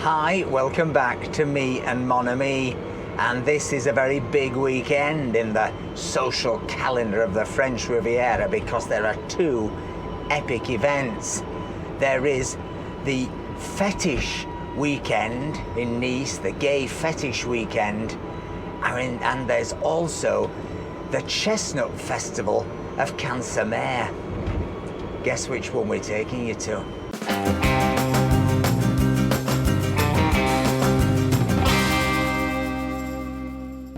Hi, welcome back to me and Mon Ami, and this is a very big weekend in the social calendar of the French Riviera because there are two epic events. There is the Fetish weekend in Nice, the gay fetish weekend, and there's also the Chestnut Festival of Cagnes Sur Mer. Guess which one we're taking you to?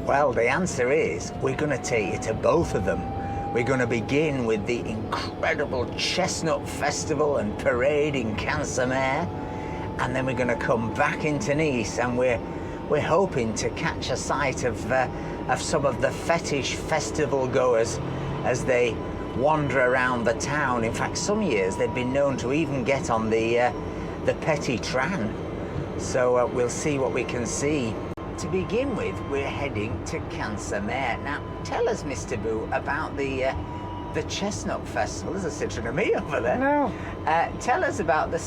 Well, the answer is we're going to take you to both of them. We're going to begin with the incredible Chestnut Festival and Parade in Cagnes Sur Mer, and then we're going to come back into Nice, and we're hoping to catch a sight of some of the Fetish festival goers as they wander around the town. In fact, some years they've been known to even get on the Petit Tran. So we'll see what we can see. To begin with, we're heading to Cagnes Sur Mer. Now, tell us, Mr. Boo, about the Chestnut Festival. There's a Citron of me over there. No. Tell us about the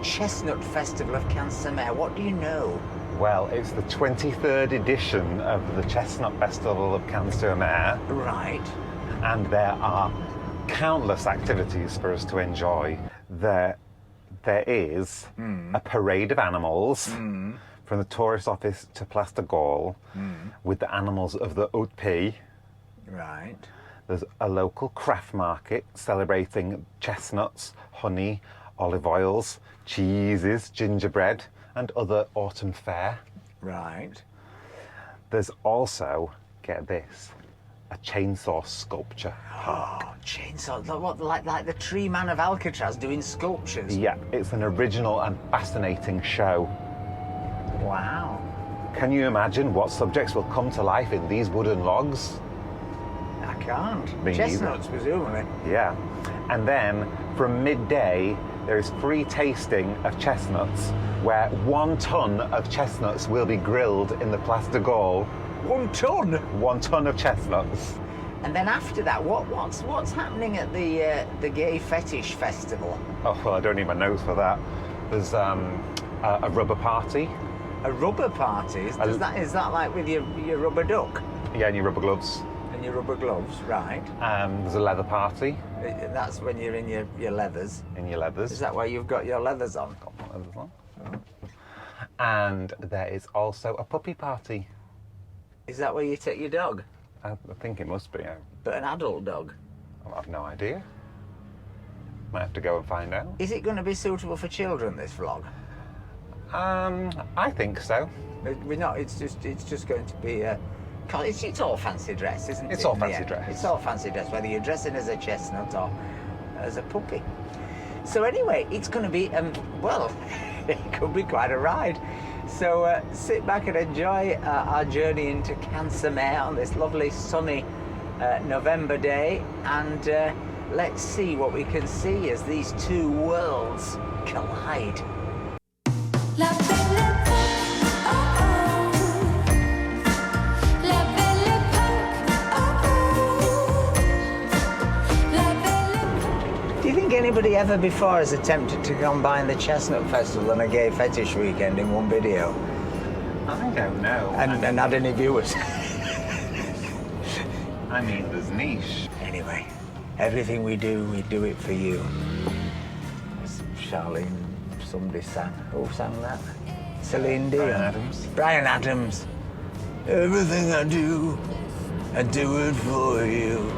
Chestnut Festival of Cagnes Sur Mer. What do you know? Well, it's the 23rd edition of the Chestnut Festival of Cagnes Sur Mer. Right. And there are countless activities for us to enjoy. There is a parade of animals from the tourist office to Place de Gaulle with the animals of the Haute Pays. Right. There's a local craft market celebrating chestnuts, honey, olive oils, cheeses, gingerbread, and other autumn fare. Right. There's also, get this, a chainsaw sculpture. Oh, chainsaw! What, like the Tree Man of Alcatraz doing sculptures? Yeah, it's an original and fascinating show. Wow. Can you imagine what subjects will come to life in these wooden logs? I can't. Me Chestnuts, neither. presumably. Yeah. And then from midday, there is free tasting of chestnuts, where 1 ton of chestnuts will be grilled in the Place de Gaulle. 1 ton? 1 ton of chestnuts. And then after that, what's happening at the Gay Fetish Festival? Oh, well, I don't need my notes for that. There's a rubber party. A rubber party? Is that like with your rubber duck? Yeah, and your rubber gloves. And your rubber gloves, right. There's a leather party. That's when you're in your leathers. In your leathers. Is that why you've got your leathers on? Got my leathers on. Oh. And there is also a puppy party. Is that where you take your dog? I think it must be. But an adult dog? I have no idea. Might have to go and find out. Is it going to be suitable for children, this vlog? I think so. We're not. It's just going to be. It's all fancy dress, isn't it? It's all fancy dress. It's all fancy dress, whether you're dressing as a chestnut or as a puppy. So anyway, it's going to be well, it could be quite a ride. So sit back and enjoy our journey into Cagnes Sur Mer on this lovely sunny November day, and let's see what we can see as these two worlds collide. La belle époque, oh oh. La belle époque, oh oh. La belle époque. Do you think anybody ever before has attempted to combine the Chestnut Festival and a gay fetish weekend in one video? I don't know. And had any viewers? I mean, there's niche. Anyway, everything we do it for you. As Charlene, somebody sang. Who sang that? Celine Dion. Bryan Adams. Bryan Adams. Everything I do it for you.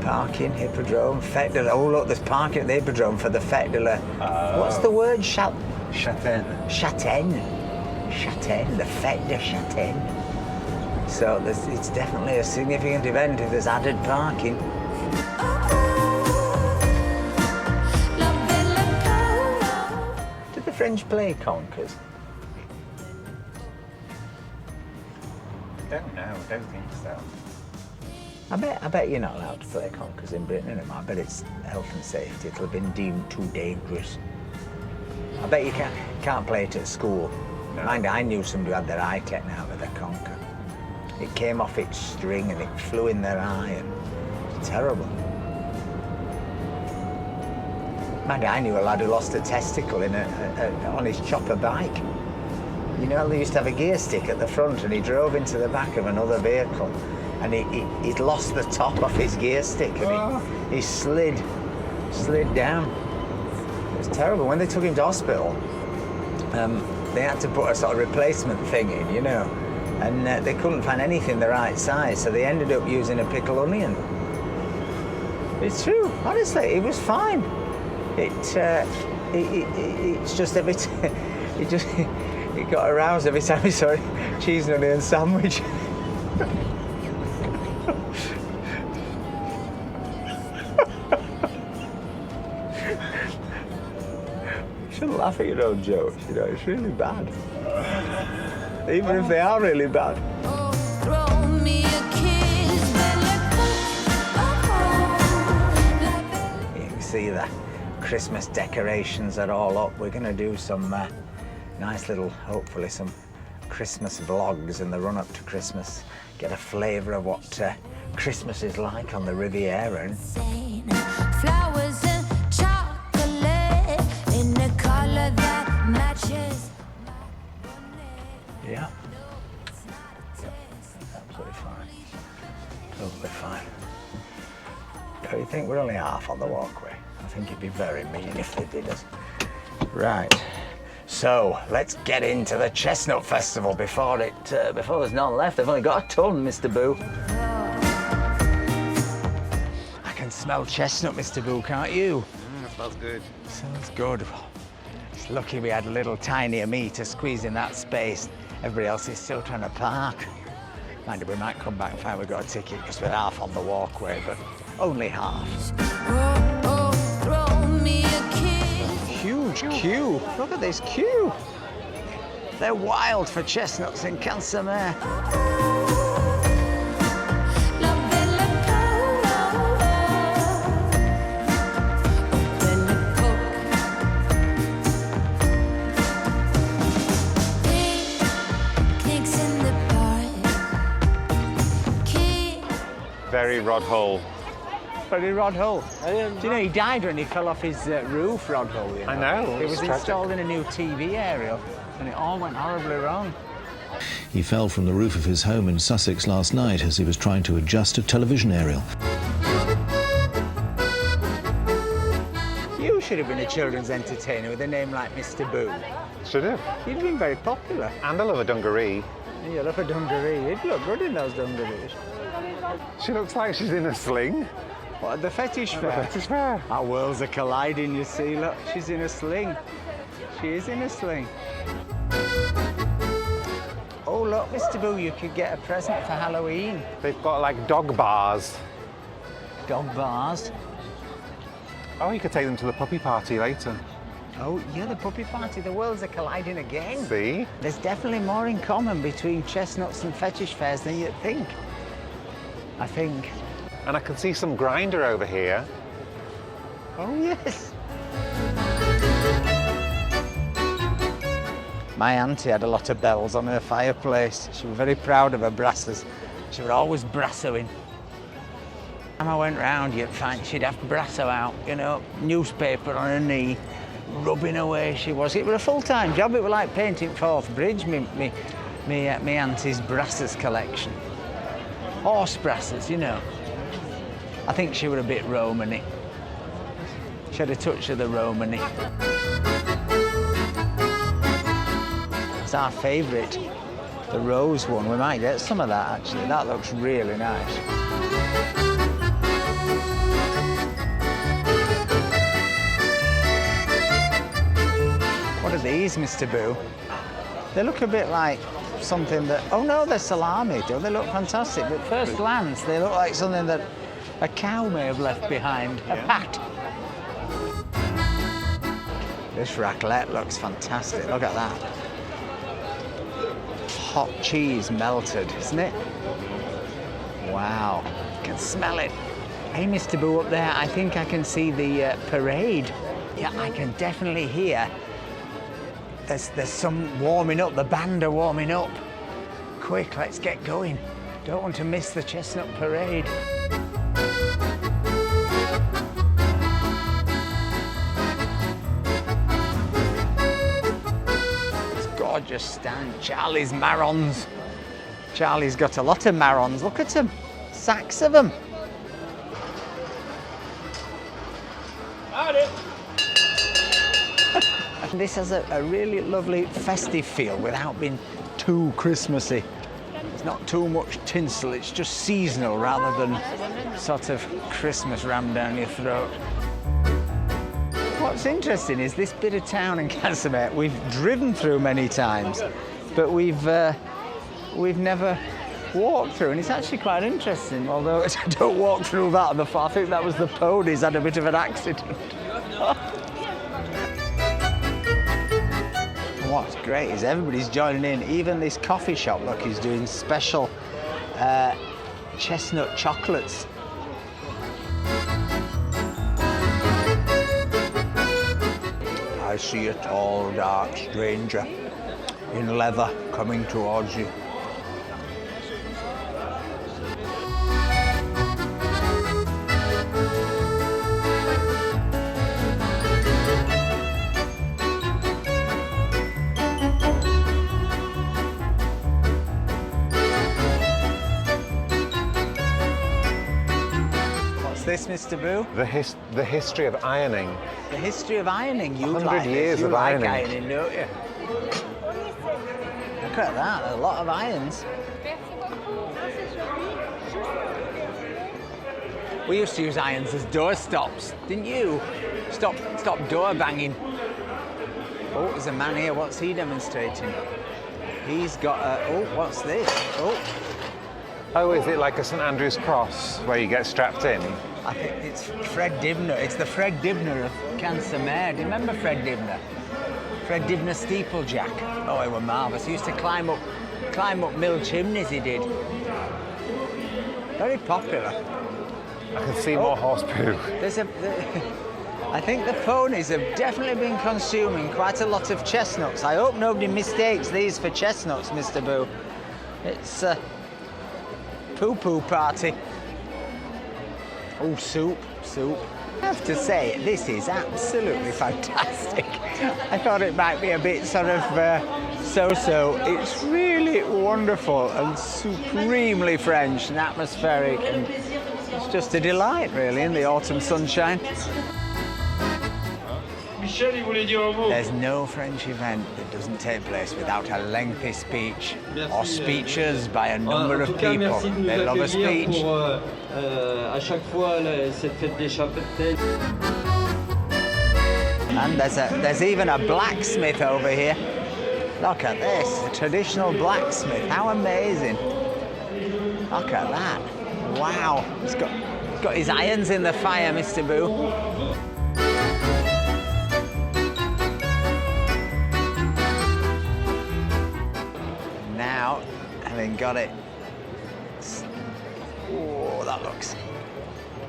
Parking, Hippodrome, Fête de la... Oh, look, there's parking at the Hippodrome for the Fête de la... What's the word? Châtaignes. Châtaignes, the Fête de Châtaignes. So it's definitely a significant event if there's added parking. Did the French play Conkers? Don't know. Don't think so. I bet you're not allowed to play Conkers in Britain anymore. I bet it's health and safety. It'll have been deemed too dangerous. I bet you can't play it at school. No. Mind, I knew somebody who had their eye taken out with a conker. It came off its string and it flew in their eye, and it was terrible. Man, I knew a lad who lost a testicle on his chopper bike. You know, they used to have a gear stick at the front, and he drove into the back of another vehicle, and he'd lost the top off his gear stick, and he slid down. It was terrible. When they took him to hospital, they had to put a sort of replacement thing in, you know, and they couldn't find anything the right size, so they ended up using a pickled onion. It's true, honestly, it was fine. It's just every time, it got aroused every time he saw a cheese and onion sandwich. You shouldn't laugh at your own jokes, you know, it's really bad. Even if they are really bad. Throw me a kiss, You can see the Christmas decorations are all up. We're going to do some nice little, hopefully some Christmas vlogs in the run-up to Christmas. Get a flavour of what Christmas is like on the Riviera. flowers and chocolate in a color that matches. Yeah. Absolutely fine. Totally fine. Don't you think we're only half on the walkway? I think it'd be very mean if they did us. Right. So let's get into the Chestnut Festival before there's none left. I've only got a ton, Mr. Boo. I can smell chestnut, Mr. Boo, can't you? That smells good. Sounds good. It's lucky we had a little tiny me to squeeze in that space. Everybody else is still trying to park. Mind you, we might come back and find we've got a ticket because we're half on the walkway, but only half. Throw me a kiss. Huge queue. Look at this queue. They're wild for chestnuts in Cagnes Sur Mer. La belle picnics in the park. Very Rod Hull. Very Rod Hull. Do you know he died when he fell off his roof, Rod Hull? You know? I know, It it's was tragic. installed in a new TV aerial, and it all went horribly wrong. He fell from the roof of his home in Sussex last night as he was trying to adjust a television aerial. You should have been a children's entertainer with a name like Mr. Boo. Should have. You'd have been very popular. And I love a dungaree. You love a dungaree. You'd look good in those dungarees. She looks like she's in a sling. What, at the Fetish The fair? Fetish fair. Our worlds are colliding, you see. Look, she's in a sling. She is in a sling. Oh, look, Mr. Boo, you could get a present for Halloween. They've got like dog bars. Dog bars. Oh, you could take them to the puppy party later. Oh, yeah, the puppy party. The worlds are colliding again. See? There's definitely more in common between chestnuts and fetish fairs than you'd think. I think. And I can see some grinder over here. Oh, yes. My auntie had a lot of bells on her fireplace. She was very proud of her brasses. She was always brassoing. Time I went round, you'd find she'd have brasso out, you know, newspaper on her knee, rubbing away she was. It was a full-time job. It was like painting Forth Bridge, me auntie's brasses collection. Horse brasses, you know. I think she was a bit Romany. She had a touch of the Romany. It's our favourite, the rose one. We might get some of that, actually. That looks really nice. What are these, Mr. Boo? They look a bit like something that... Oh, no, they're salami. Don't they look fantastic? But at first glance, they look like something that a cow may have left behind. A pat. This raclette looks fantastic. Look at that. Hot cheese melted, isn't it? Wow. You can smell it. Hey, Mr. Boo, up there, I think I can see the parade. Yeah, I can definitely hear. There's some warming up. The band are warming up. Quick, let's get going. Don't want to miss the Chestnut Parade. just stand. Charlie's marrons. Charlie's got a lot of marrons. Look at them. Sacks of them. This has a really lovely festive feel without being too Christmassy. It's not too much tinsel, it's just seasonal rather than sort of Christmas rammed down your throat. What's interesting is this bit of town in Cagnes Sur Mer we've driven through many times, but we've never walked through, and it's actually quite interesting, although I don't walk through that before. I think that was the ponies had a bit of an accident. What's great is everybody's joining in. Even this coffee shop, look, is doing special chestnut chocolates. I see a tall, dark stranger in leather coming towards you. This, Mr. Boo? The history of ironing. The history of ironing. You 100 like years you of like ironing, don't you? Look at that, a lot of irons. We used to use irons as door stops, didn't you? Stop door banging. Oh, there's a man here. What's he demonstrating? He's got a. Oh, what's this? Oh, is it like a St Andrew's cross where you get strapped in? I think it's Fred Dibner. It's the Fred Dibner of Cagnes Sur Mer. Do you remember Fred Dibner? Fred Dibner steeplejack. Oh, he was marvellous. He used to climb up mill chimneys, he did. Very popular. I can see more horse poo. I think the ponies have definitely been consuming quite a lot of chestnuts. I hope nobody mistakes these for chestnuts, Mr. Boo. It's poo-poo party. Oh, soup. I have to say, this is absolutely fantastic. I thought it might be a bit sort of so-so. It's really wonderful and supremely French and atmospheric, and it's just a delight, really, in the autumn sunshine. There's no French event that doesn't take place without a lengthy speech or speeches by a number of people. They love a speech. And there's even a blacksmith over here. Look at this, a traditional blacksmith. How amazing. Look at that. Wow. He's got his irons in the fire, Mr. Boo. Now, having got it. Oh,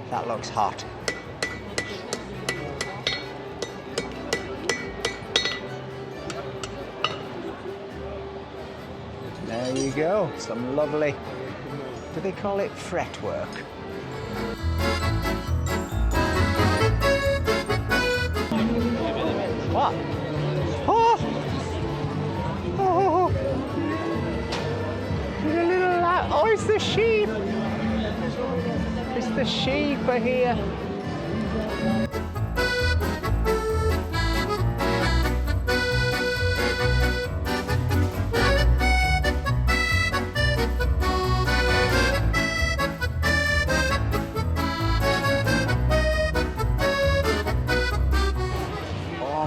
that looks hot. There you go, some lovely, do they call it fretwork? What? Oh! Oh! There's a little light. Oh, it's the sheep! It's the sheep are here.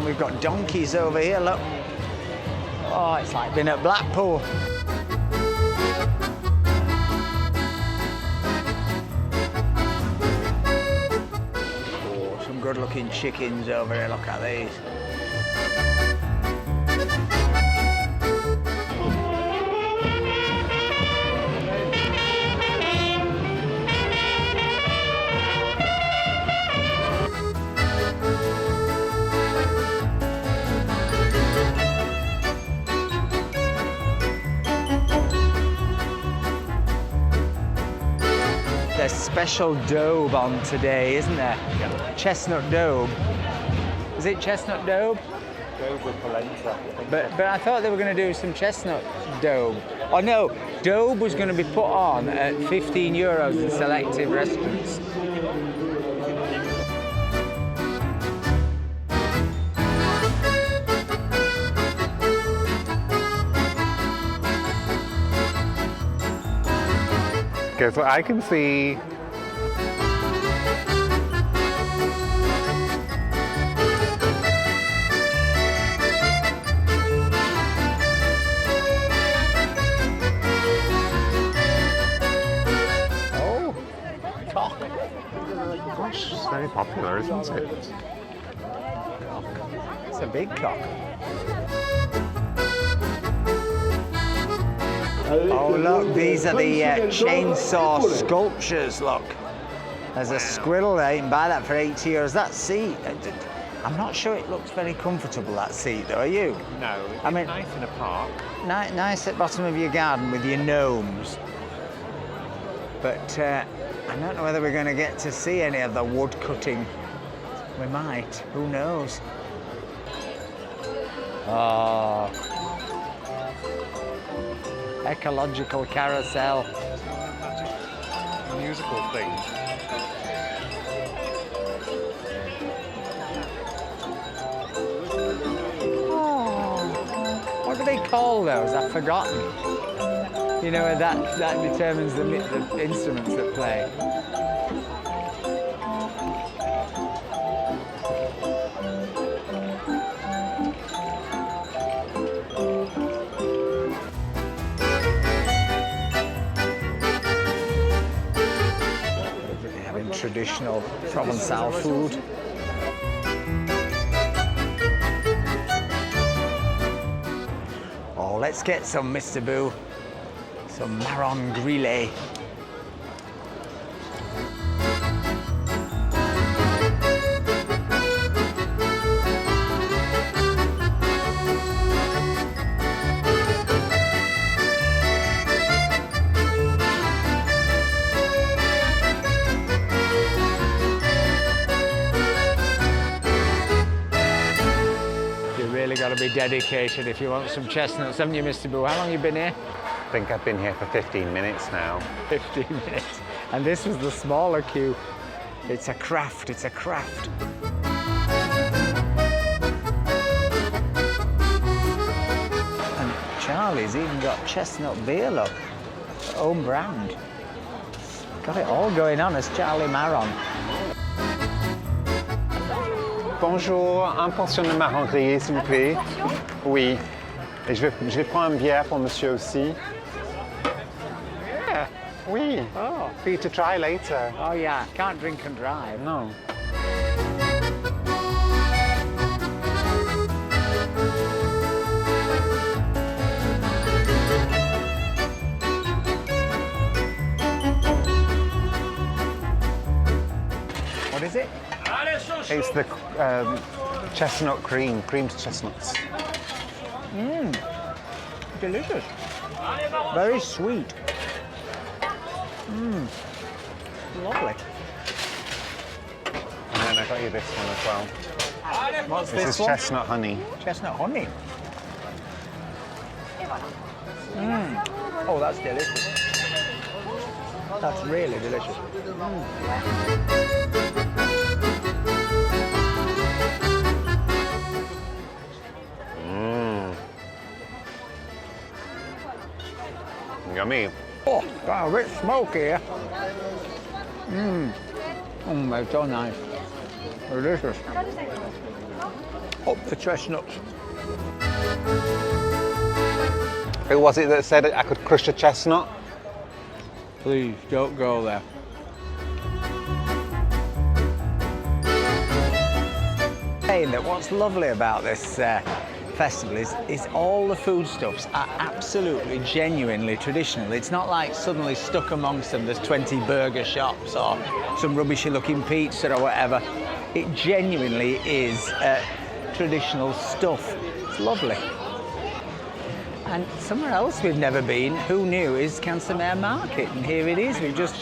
We've got donkeys over here, look. Oh, it's like being at Blackpool. Oh, some good looking chickens over here, look at these. There's special daube on today, isn't there? Chestnut daube. Is it chestnut daube? But I thought they were going to do some chestnut daube. Oh no, daube was going to be put on at €15 in selective restaurants. Okay, so I can see Oh, cock. gosh, it's very popular, isn't it? It's a big cock. Oh look, these are the chainsaw sculptures, look. There's a squirrel there, you can buy that for €8. That seat, I'm not sure it looks very comfortable, that seat though, are you? No, I mean- nice in a park. Nice at the bottom of your garden with your gnomes. But I don't know whether we're going to get to see any of the wood cutting. We might, who knows? Oh. Ecological carousel. Musical thing. Oh. What do they call those? I've forgotten. You know, that determines the instruments that play. Having traditional Provençal food. Oh, let's get some, Mr. Boo. Some marron grillé. You really got to be dedicated if you want some chestnuts, haven't you, Mr. Boo? How long have you been here? I think I've been here for 15 minutes now. 15 minutes. And this was the smaller queue. It's a craft, it's a craft. And Charlie's even got chestnut beer, look. Own brand. Got it all going on as Charlie Marron. Bonjour, un portion de marron grillé, s'il vous plaît. Oui. Et je vais prendre une bière pour monsieur aussi. Yeah. Oui. Oh. For you to try later. Oh yeah, can't drink and drive. No. What is it? It's the chestnut creamed chestnuts. Delicious. Very sweet. Lovely. And then I got you this one as well. What's This is one? chestnut honey. Chestnut honey. Oh, that's delicious. That's really delicious. Yummy. Oh, got a bit smoky here. They're so nice. Delicious. Up the chestnuts. Who was it that said I could crush a chestnut? Please, don't go there. Saying that what's lovely about this festival is all the foodstuffs are absolutely, genuinely traditional. It's not like suddenly stuck amongst them there's 20 burger shops or some rubbishy looking pizza or whatever. It genuinely is traditional stuff. It's lovely. And somewhere else we've never been, who knew, is Cagnes Sur Mer market, and here it is. We've just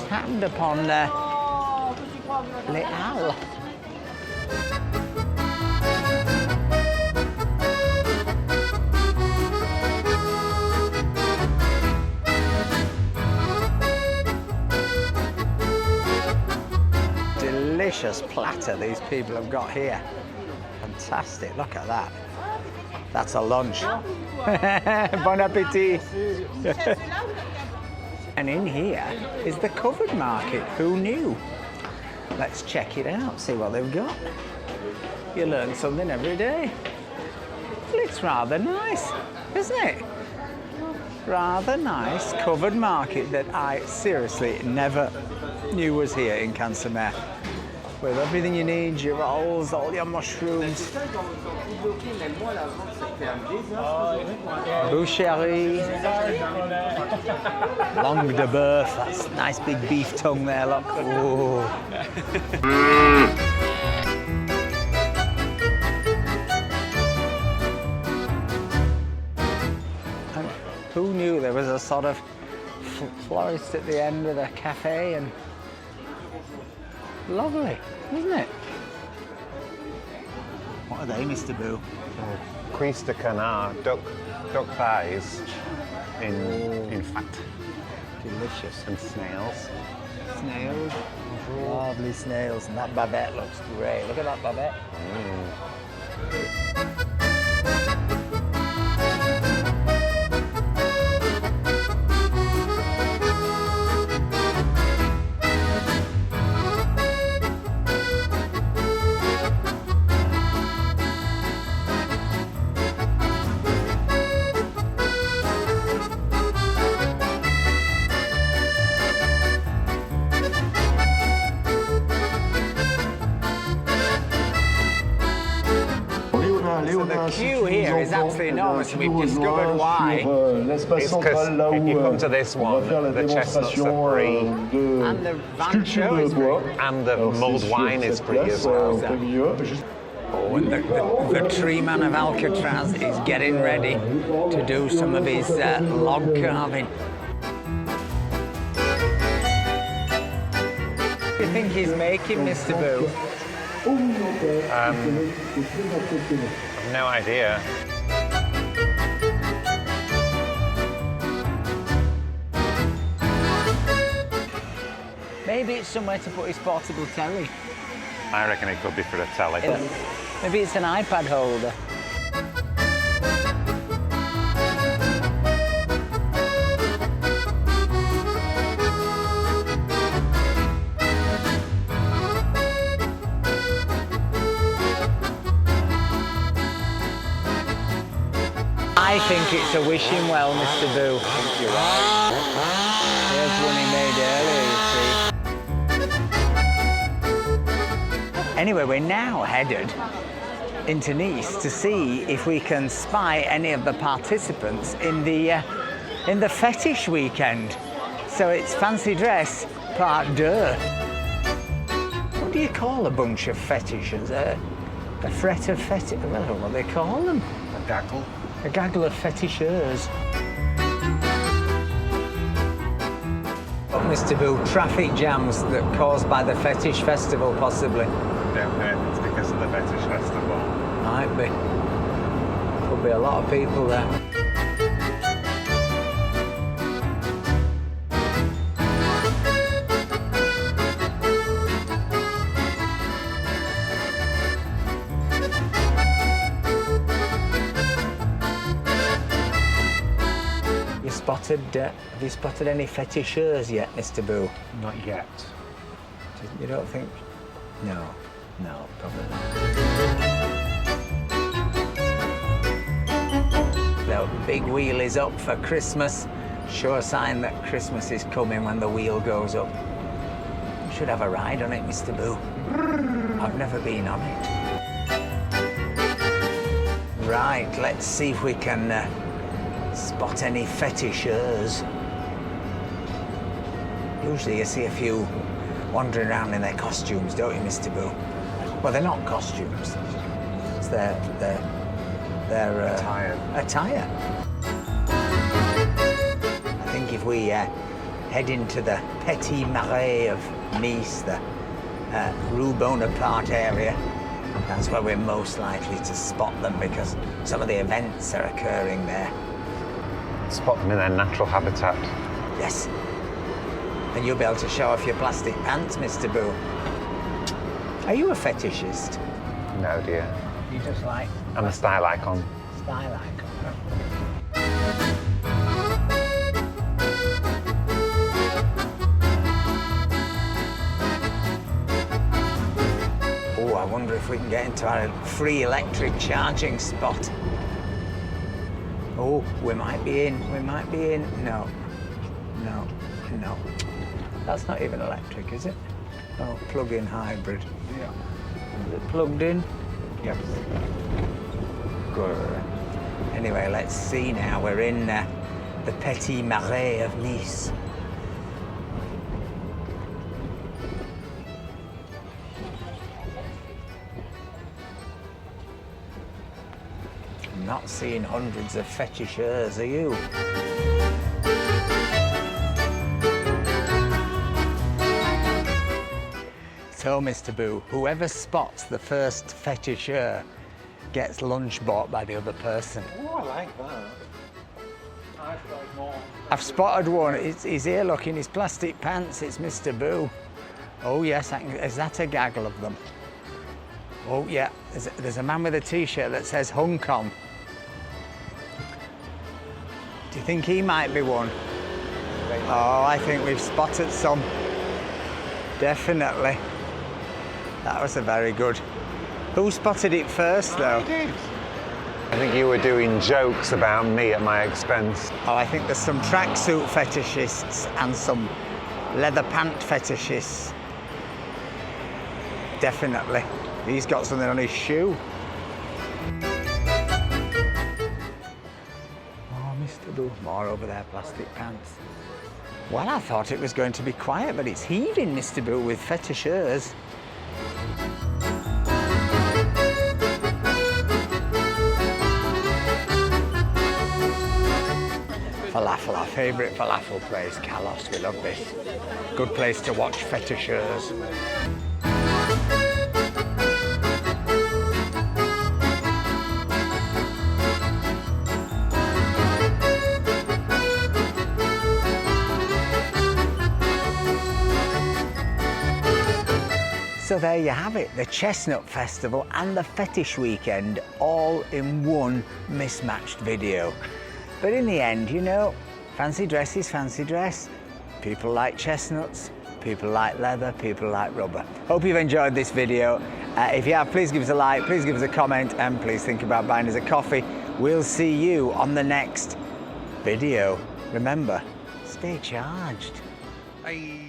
happened upon Les Halles. delicious platter these people have got here. Fantastic, look at that. That's a lunch. Bon appetit. And in here is the covered market. Who knew? Let's check it out, see what they've got. You learn something every day. Well, it's rather nice, isn't it? Rather nice covered market that I seriously never knew was here in Cagnes Sur Mer. With everything you need, your rolls, all your mushrooms. Boucherie. Langue de boeuf, that's a nice big beef tongue there, look. Ooh. And who knew there was a sort of florist at the end of the cafe, and lovely, isn't it? What are they, Mr. Boo? Cuisse de canard, duck thighs in fat. Delicious. And snails. Snails. Lovely snails. And that bavette looks great. Look at that bavette. So the queue here is absolutely enormous, and we've discovered why. It's because if you come to this one, the chestnuts are free, And the van show is free. and the mulled wine is free as well. Oh, and the tree man of Alcatraz is getting ready to do some of his log carving. What do you think he's making, Mr. Boo? I've no idea. Maybe it's somewhere to put his portable telly. I reckon it could be for a telly. Maybe it's an iPad holder. I think it's a wishing well, Mr. Boo. I think you're right. There's one he made earlier, you see. Anyway, we're now headed into Nice to see if we can spy any of the participants in the Fetish weekend. So it's fancy dress part 2. What do you call a bunch of fetishes? A fret of fetish? I don't know what they call them. A gaggle. A gaggle of fetishers. But Mr. Boo, traffic jams that caused by the Fetish Festival, possibly. Don't know, it's because of the Fetish Festival. Might be. Could be a lot of people there. Have you spotted any fetishers yet, Mr. Boo? Not yet. You don't think? No, probably not. The big wheel is up for Christmas. Sure sign that Christmas is coming when the wheel goes up. You should have a ride on it, Mr. Boo. I've never been on it. Right, let's see if we can spot any fetishers. Usually you see a few wandering around in their costumes, don't you, Mr. Boo? Well, they're not costumes. It's their attire. I think if we head into the Petit Marais of Nice, the Rue Bonaparte area, that's where we're most likely to spot them, because some of the events are occurring there. Spot them in their natural habitat. Yes. And you'll be able to show off your plastic pants, Mr. Boo. Are you a fetishist? No, dear. You just like I'm a style icon. style icon. Oh, I wonder if we can get into our free electric charging spot. Oh, we might be in. We might be in. No. No. No. That's not even electric, is it? Oh, plug-in hybrid. Yeah. Is it plugged in? Yes. Good. Anyway, let's see now. We're in the Petit Marais of Nice. I'm not seeing hundreds of fetishers, are you? So, Mr. Boo, whoever spots the first fetisher gets lunch bought by the other person. Oh, I like that. I've got more. I've spotted one. He's here, look, in his plastic pants. It's Mr. Boo. Oh, yes, is that a gaggle of them? Oh, yeah, there's a man with a T-shirt that says Hong Kong. Do you think he might be one? Oh, I think we've spotted some. Definitely. That was a very good. Who spotted it first, though? I did. I think you were doing jokes about me at my expense. Oh, I think there's some tracksuit fetishists and some leather pant fetishists. Definitely. He's got something on his shoe. Oh, Mr. Boo. More over there, plastic pants. Well, I thought it was going to be quiet, but it's heaving, Mr. Boo, with fetishers. Falafel, our favourite falafel place, Kalos. We love this. Good place to watch fetishers. So there you have it, the Chestnut Festival and the Fetish Weekend all in one mismatched video. But in the end, you know, fancy dress is fancy dress. People like chestnuts, people like leather, people like rubber. Hope you've enjoyed this video. If you have, please give us a like, please give us a comment, and please think about buying us a coffee. We'll see you on the next video. Remember, stay charged. Bye.